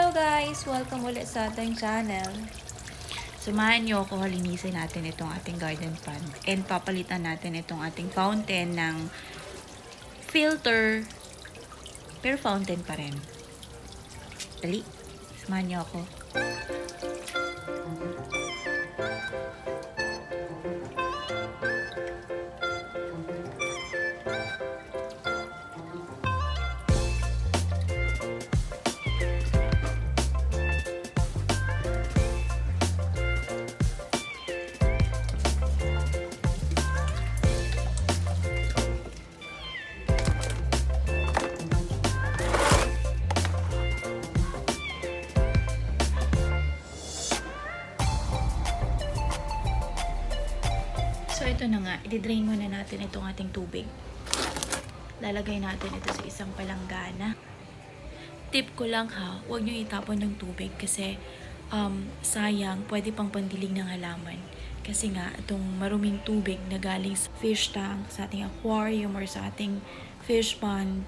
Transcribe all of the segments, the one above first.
Hello guys! Welcome ulit sa ating channel. Samahan niyo ako, linisin natin itong ating garden pond and papalitan natin itong ating fountain ng filter pero fountain pa rin. Dali, samahan niyo ako. So, ito na nga. I-drain muna natin itong ating tubig. Lalagay natin ito sa isang palanggana. Tip ko lang ha, huwag nyo itapon yung tubig kasi sayang, pwede pang pandilig ng halaman. Kasi nga, itong maruming tubig na galing sa fish tank, sa ating aquarium, or sa ating fish pond,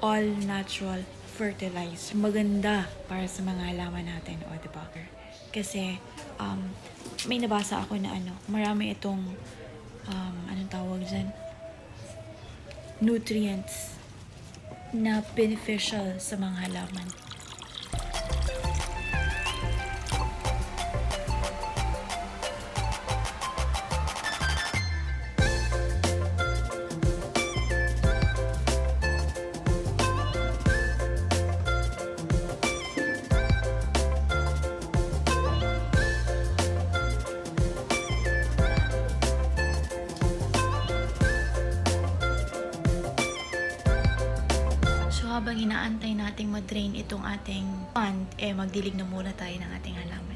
all natural fertilizer. Maganda para sa mga halaman natin. O, diba? Kasi, may nabasa ako na marami itong, anong tawag dyan? Nutrients na beneficial sa mga halaman. Habang inaantay nating ma-drain itong ating pond, magdilig na muna tayo ng ating halaman.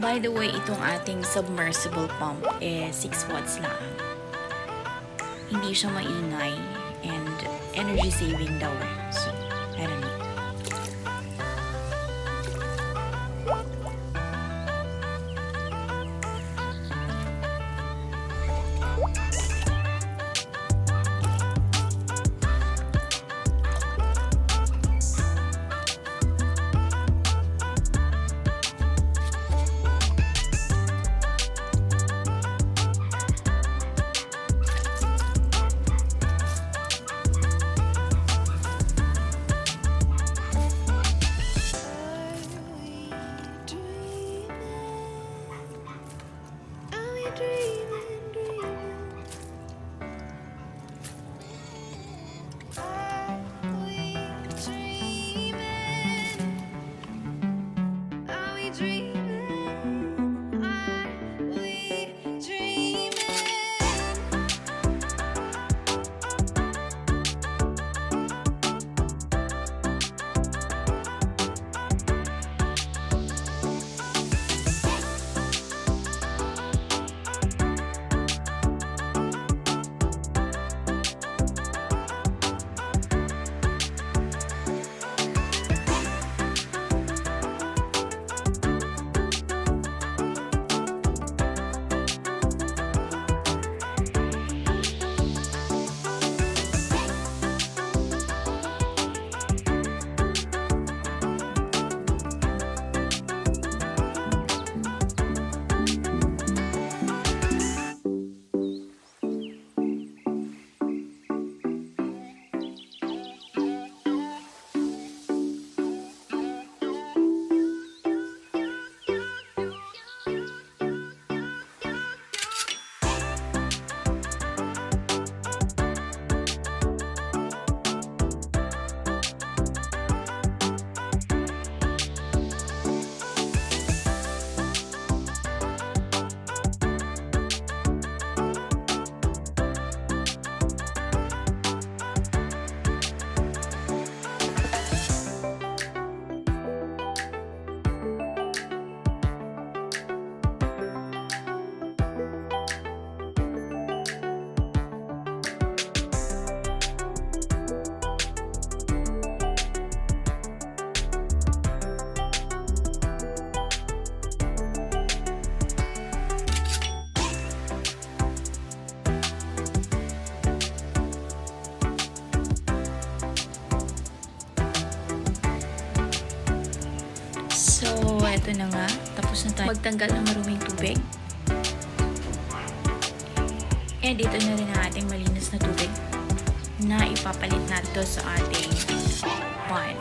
By the way, itong ating submersible pump is 6 watts lang. Hindi siya maingay and energy saving daw. So, I don't know. So, eto na nga. Tapos na tayo magtanggal ng maruming tubig. And ito na rin ang ating malinis na tubig na ipapalit natin sa ating pan.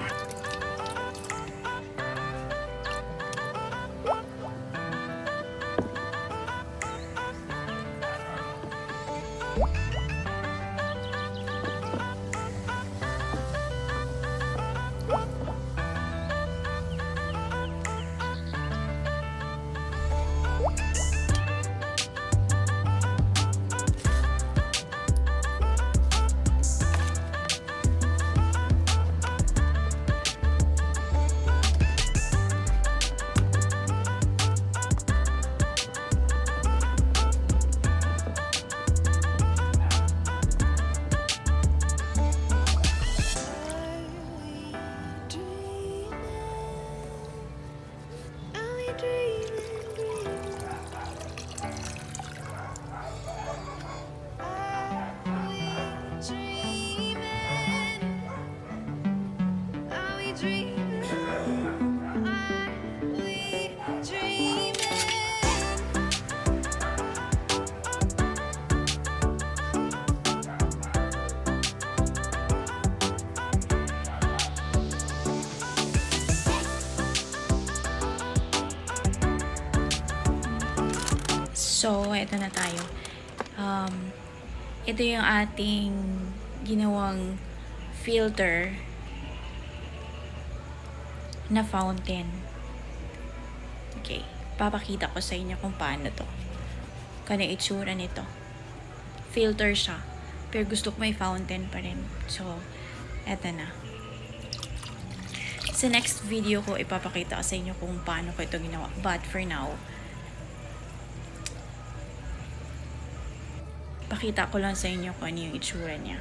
So, eto na tayo. Ito yung ating ginawang filter na fountain. Okay. Papakita ko sa inyo kung paano to. Kano yung itsura nito. Filter siya. Pero gusto ko may fountain pa rin. So, eto na. Sa next video ko, ipapakita ko sa inyo kung paano ko ito ginawa. But for now, Pakita ko lang sa inyo kung ano yung itsura niya.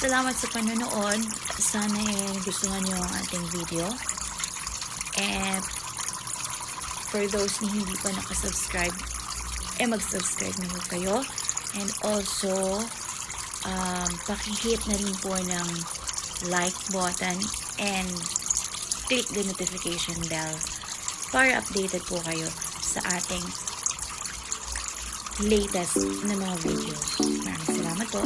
Salamat sa panonood. Sana gustuhan niyo ang ating video. And for those na hindi pa nakasubscribe, mag-subscribe na po kayo. And also, pakihit na rin po ng like button and click the notification bell para updated po kayo sa ating latest na mga videos. Maraming salamat po.